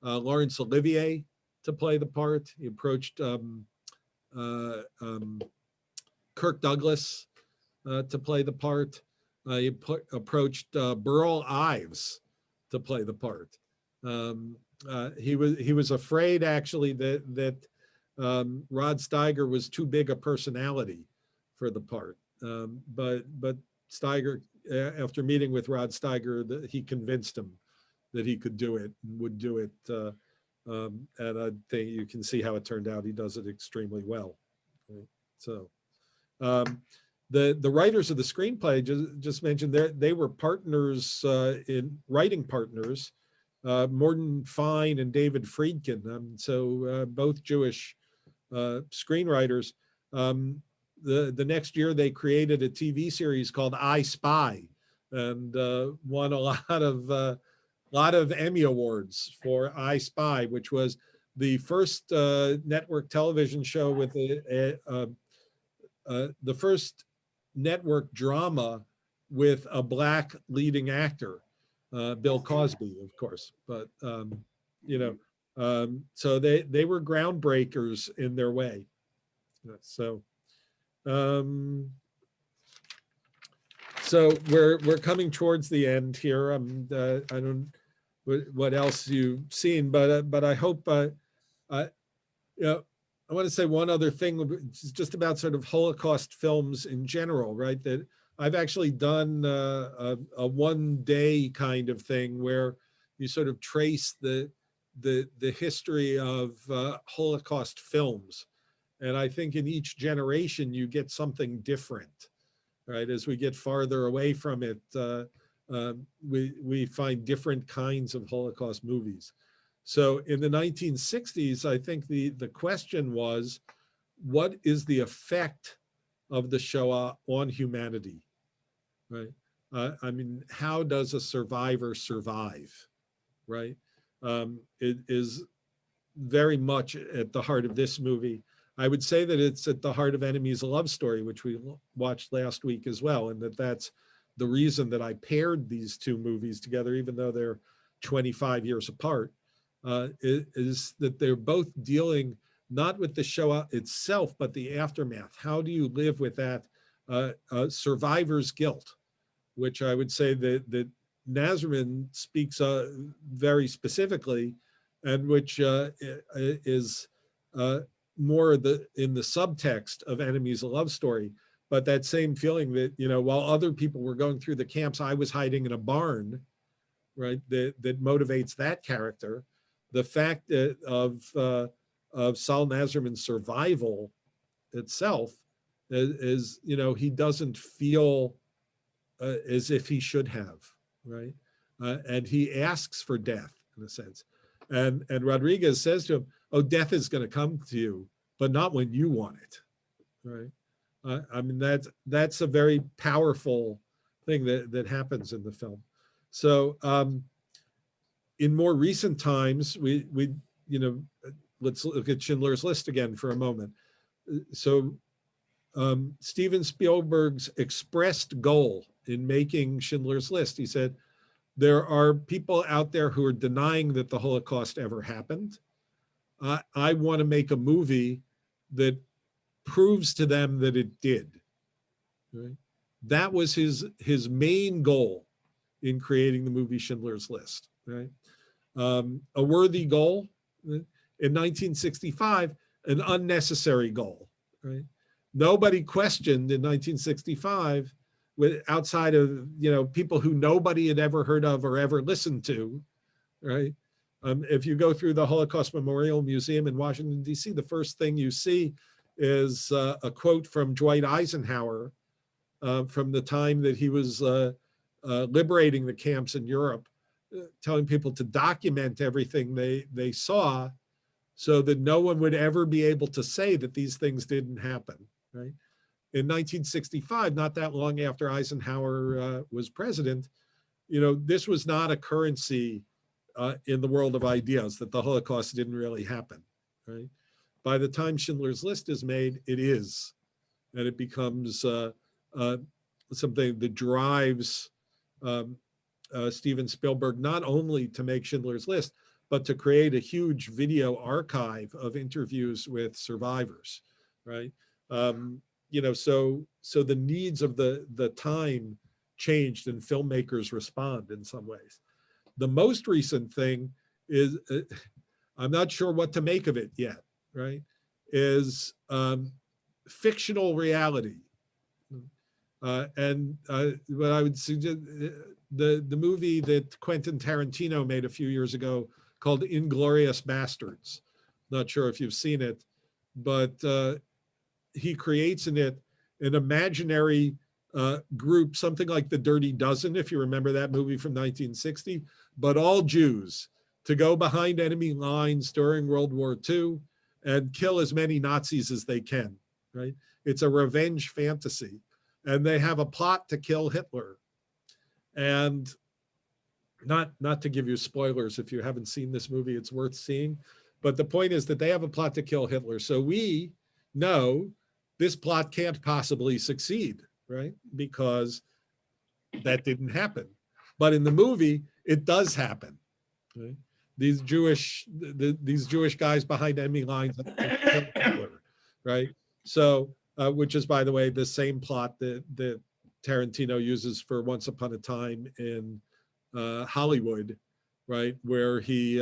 A: Laurence Olivier to play the part. He approached Kirk Douglas to play the part. He approached Burl Ives to play the part. He was afraid, actually, that Rod Steiger was too big a personality for the part. But Steiger, after meeting with Rod Steiger, he convinced him that he could do it and would do it. And I think you can see how it turned out. He does it extremely well. Right? So the writers of the screenplay just mentioned they were partners in writing partners, Morton Fine and David Friedkin. So both Jewish screenwriters. The next year they created a TV series called I Spy, and won a lot of Emmy awards for I Spy, which was the first network television show with the first network drama with a Black leading actor, Bill Cosby, of course. But you know, so they were groundbreakers in their way. So. So we're coming towards the end here. I don't what else you've seen, but I hope you know, I want to say one other thing, just about sort of Holocaust films in general, right? That I've actually done a one-day kind of thing where you sort of trace the history of Holocaust films. And I think in each generation, you get something different, right? As we get farther away from it, we find different kinds of Holocaust movies. So in the 1960s, I think the question was, what is the effect of the Shoah on humanity, right? I mean, how does a survivor survive, right? It is very much at the heart of this movie. I would say that it's at the heart of Enemies: A Love Story, which we watched last week as well, and that's the reason that I paired these two movies together, even though they're 25 years apart, is that they're both dealing not with the Shoah itself, but the aftermath. How do you live with that survivor's guilt, which I would say that Nazarman speaks very specifically, and which is more in the subtext of Enemies: A Love Story. But that same feeling that, you know, while other people were going through the camps, I was hiding in a barn, right? That motivates that character. The fact that of Saul Nazarman's survival itself is, you know, he doesn't feel as if he should have, right? And he asks for death in a sense. And Rodriguez says to him, "Oh, death is going to come to you, but not when you want it," right? I mean, that's a very powerful thing that happens in the film. So in more recent times, we you know, let's look at Schindler's List again for a moment. So Steven Spielberg's expressed goal in making Schindler's List, he said, there are people out there who are denying that the Holocaust ever happened. I want to make a movie that proves to them that it did. Right? That was his main goal in creating the movie Schindler's List. Right? A worthy goal. In 1965, an unnecessary goal right? Nobody questioned in 1965, with outside of, you know, people who nobody had ever heard of or ever listened to, right? If you go through the Holocaust Memorial Museum in Washington, D.C., the first thing you see is a quote from Dwight Eisenhower from the time that he was liberating the camps in Europe, telling people to document everything they saw so that no one would ever be able to say that these things didn't happen, right? In 1965, not that long after Eisenhower was president, you know, this was not a currency in the world of ideas, that the Holocaust didn't really happen, right? By the time Schindler's List is made, it is, and it becomes something that drives Steven Spielberg not only to make Schindler's List, but to create a huge video archive of interviews with survivors, right? You know, so the needs of the time changed and filmmakers respond in some ways. The most recent thing is, I'm not sure what to make of it yet, right? Is fictional reality. What I would suggest, the movie that Quentin Tarantino made a few years ago called Inglourious Bastards. Not sure if you've seen it, but he creates in it an imaginary group, something like the Dirty Dozen, if you remember that movie from 1960, but all Jews, to go behind enemy lines during World War II and kill as many Nazis as they can, right? It's a revenge fantasy. And they have a plot to kill Hitler. And not to give you spoilers, if you haven't seen this movie, it's worth seeing. But the point is that they have a plot to kill Hitler. So we know this plot can't possibly succeed, right? Because that didn't happen. But in the movie, it does happen. Right? These Jewish guys behind enemy lines kill Hitler, right? So, which is, by the way, the same plot that Tarantino uses for Once Upon a Time in Hollywood, right? Where he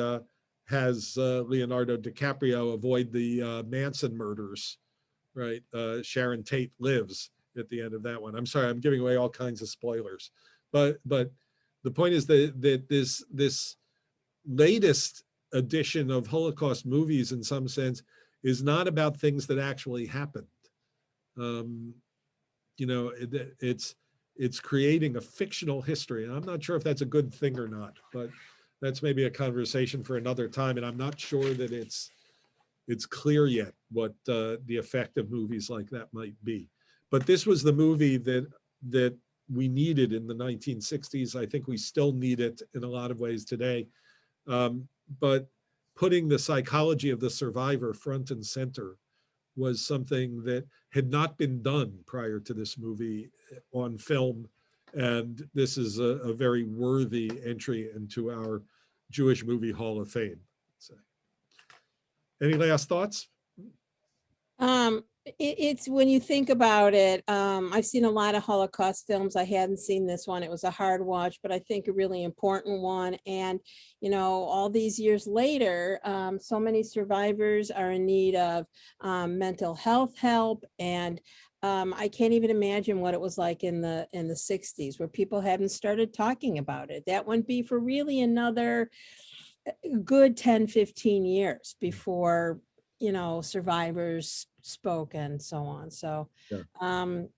A: has Leonardo DiCaprio avoid the Manson murders, right? Sharon Tate lives at the end of that one. I'm sorry, I'm giving away all kinds of spoilers, but the point is that this latest edition of Holocaust movies, in some sense, is not about things that actually happened. You know, it's creating a fictional history, and I'm not sure if that's a good thing or not, but that's maybe a conversation for another time. And I'm not sure that it's clear yet what the effect of movies like that might be. But this was the movie that we needed in the 1960s. I think we still need it in a lot of ways today. But putting the psychology of the survivor front and center was something that had not been done prior to this movie on film. And this is a very worthy entry into our Jewish Movie Hall of Fame. So, any last thoughts?
B: It's when you think about it, I've seen a lot of Holocaust films. I hadn't seen this one. It was a hard watch, but I think a really important one. And, you know, all these years later, so many survivors are in need of mental health help. And I can't even imagine what it was like in the 60s, where people hadn't started talking about it. That wouldn't be for really another good 10, 15 years before, you know, survivors spoke and so on. So,
A: yeah. And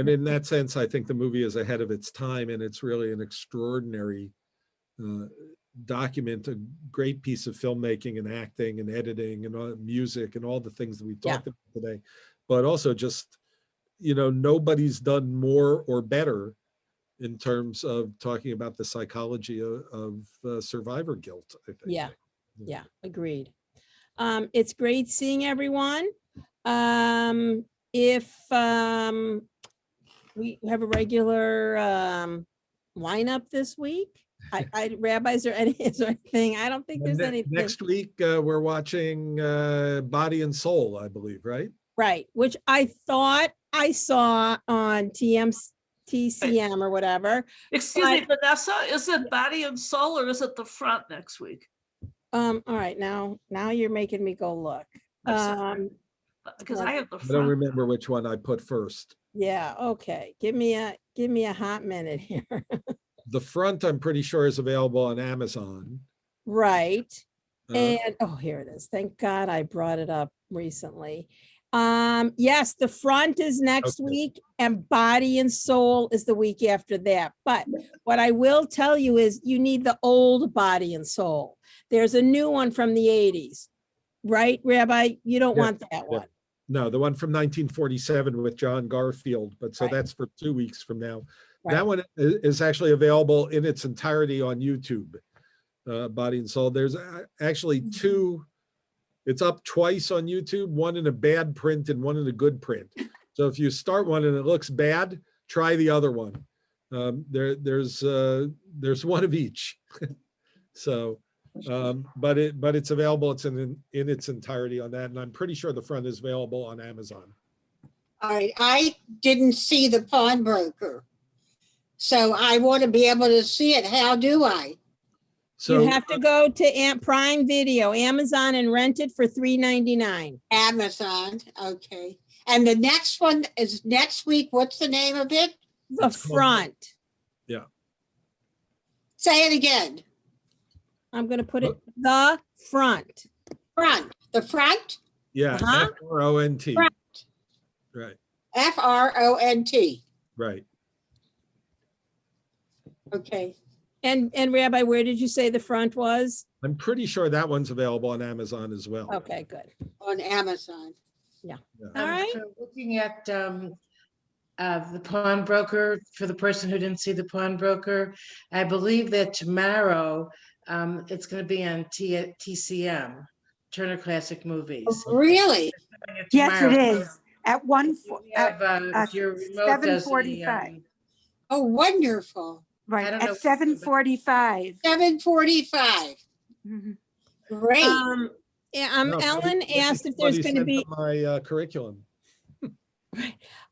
A: in that sense, I think the movie is ahead of its time, and it's really an extraordinary document, a great piece of filmmaking and acting and editing and music and all the things that we talked about today. But also just, you know, nobody's done more or better in terms of talking about the psychology of survivor guilt, I think.
B: Yeah, agreed. It's great seeing everyone. If we have a regular lineup this week, Rabbi, is there anything? I don't think there's anything.
A: Next week, we're watching Body and Soul, I believe, right?
B: Right, which I thought I saw on TCM or whatever.
I: Excuse me, Vanessa, is it Body and Soul or is it the front next week?
B: All right, now you're making me go look.
I: because I have the
A: I don't
I: front.
A: remember which one I put first.
B: Yeah, okay. Give me a hot minute here.
A: The front, I'm pretty sure, is available on Amazon.
B: Right.
A: Uh,
B: And, oh, here it is. Thank God I brought it up recently. Yes, the front is next
A: Okay.
B: week and Body and Soul is the week after that. But what I will tell you is you need the old Body and Soul. There's a new one from the 80s, right, Rabbi? You don't
A: Yeah,
B: want that
A: yeah.
B: one.
A: No, the one from 1947 with John Garfield, but so
B: Right.
A: that's for 2 weeks from now.
B: Right.
A: That one is actually available in its entirety on YouTube, Body and Soul. There's actually two, it's up twice on YouTube, one in a bad print and one in a good print. So if you start one and it looks bad, try the other one. There's one of each. So, but it's available. It's in its entirety on that. And I'm pretty sure the front is available on Amazon.
J: All right, I didn't see the pawnbroker. So I want to be able to see it. How do I?
A: So
B: You have to go to Prime Video, Amazon, and rent it for $3.99.
J: Amazon, okay. And the next one is next week. What's the name of it?
B: The
A: It's called-
B: front.
A: yeah.
J: Say it again.
B: I'm gonna put it, the front.
J: Front, the front,
A: Yeah,
B: Uh-huh.
A: FRONT.
J: Front.
A: Right,
J: FRONT.
A: right.
J: Okay,
B: And Rabbi, where did you say the front was?
A: I'm pretty sure that one's available on Amazon as well.
B: Okay, good.
J: on Amazon.
B: All right.
K: So looking at the pawnbroker, for the person who didn't see the pawnbroker, I believe that tomorrow it's going to be on TCM, Turner Classic Movies.
J: Really?
L: Yes, it
K: Tomorrow.
L: is. At one,
K: If your remote does the,
L: 7:45.
J: Oh, wonderful.
K: I
L: right,
K: don't know
L: at
K: if-
L: 7:45.
J: 7:45.
L: Mhm.
J: Great.
B: Yeah,
A: No,
B: Ellen
A: Buddy
B: asked if there's
A: sent
B: gonna be,
A: My curriculum.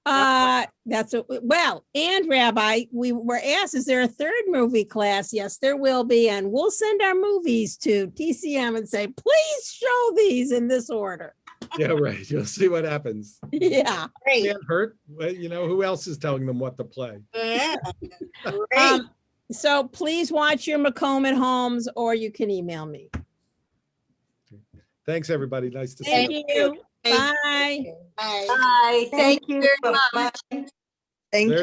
B: that's, well, and Rabbi, we were asked, is there a third movie class? Yes, there will be, and we'll send our movies to TCM and say, please show these in this order.
A: Yeah, right. You'll see what happens.
B: Yeah.
J: Great.
A: Can't hurt. Well, you know, who else is telling them what to play?
J: Yeah. Great.
B: So please watch your Macomb at Homes, or you can email me.
A: Thanks, everybody. Nice to see
B: Thank
A: you.
B: you.
J: Thank
B: Bye.
J: Bye.
G: Bye. Thank
L: Thank
G: you
L: you.
G: very much.
C: Thank
A: There-
C: you.